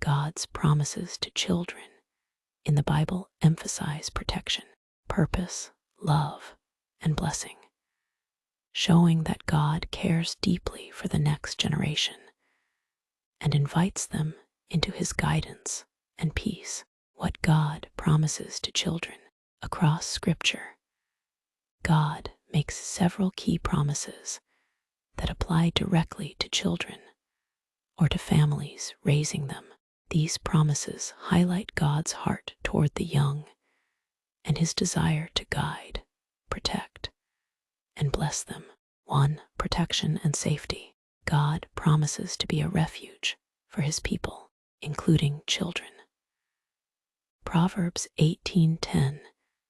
God's promises to children in the Bible emphasize protection, purpose, love, and blessing, showing that God cares deeply for the next generation and invites them into his guidance and peace. What God promises to children across Scripture. God makes several key promises that apply directly to children or to families raising them. These promises highlight God's heart toward the young and his desire to guide, protect, and bless them. 1. Protection and safety. God promises to be a refuge for his people, including children. Proverbs 18:10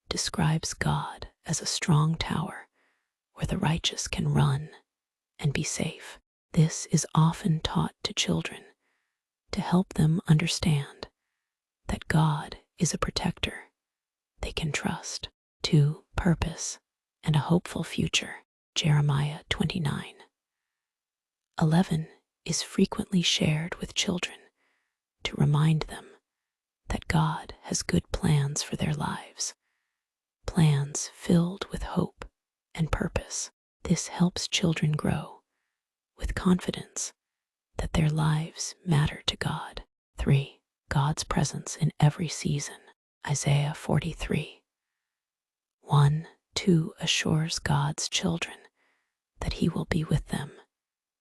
describes God as a strong tower where the righteous can run and be safe. This is often taught to children to help them understand that God is a protector they can trust. 2. Purpose and a hopeful future. Jeremiah 29:11 is frequently shared with children to remind them that God has good plans for their lives, plans filled with hope and purpose. This helps children grow with confidence that their lives matter to God. 3. God's presence in every season. Isaiah 43:1-2 assures God's children that he will be with them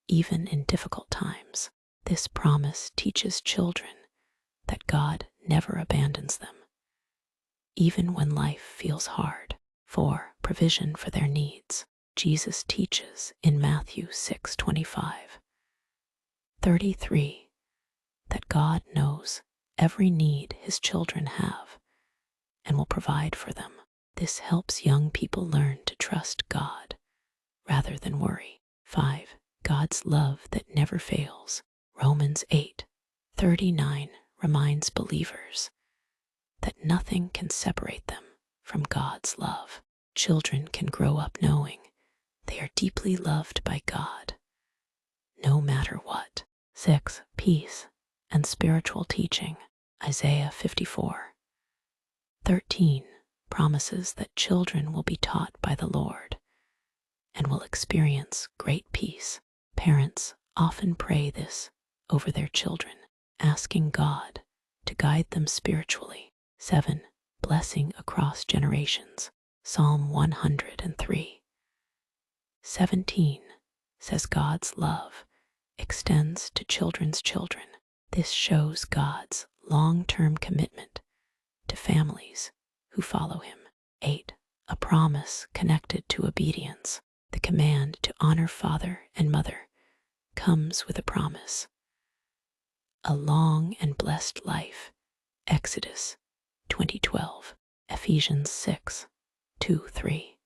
even in difficult times. This promise teaches children that God never abandons them, even when life feels hard. 4. Provision for their needs. Jesus teaches in Matthew 6:25-33 that God knows every need his children have and will provide for them. This helps young people learn to trust God rather than worry. 5. God's love that never fails. Romans 8:39 reminds believers that nothing can separate them from God's love. Children can grow up knowing they are deeply loved by God, no matter what. 6. Peace and spiritual teaching. Isaiah 54:13 promises that children will be taught by the Lord and will experience great peace. Parents often pray this over their children, asking God to guide them spiritually. 7. Blessing across generations. Psalm 103:17 says God's love extends to children's children. This shows God's long-term commitment to families who follow him. 8. A promise connected to obedience. The command to honor father and mother comes with a promise. A long and blessed life. Exodus 20:12, Ephesians 6:2-3.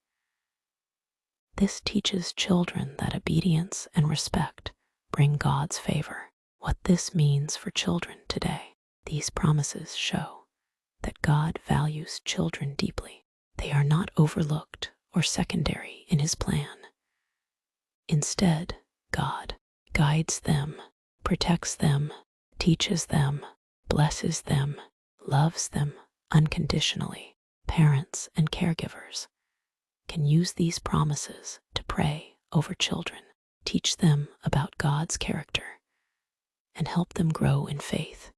This teaches children that obedience and respect bring God's favor. What this means for children today. These promises show that God values children deeply. They are not overlooked or secondary in his plan. Instead, God guides them, protects them, teaches them, blesses them, loves them unconditionally. Parents and caregivers can use these promises to pray over children, teach them about God's character, and help them grow in faith.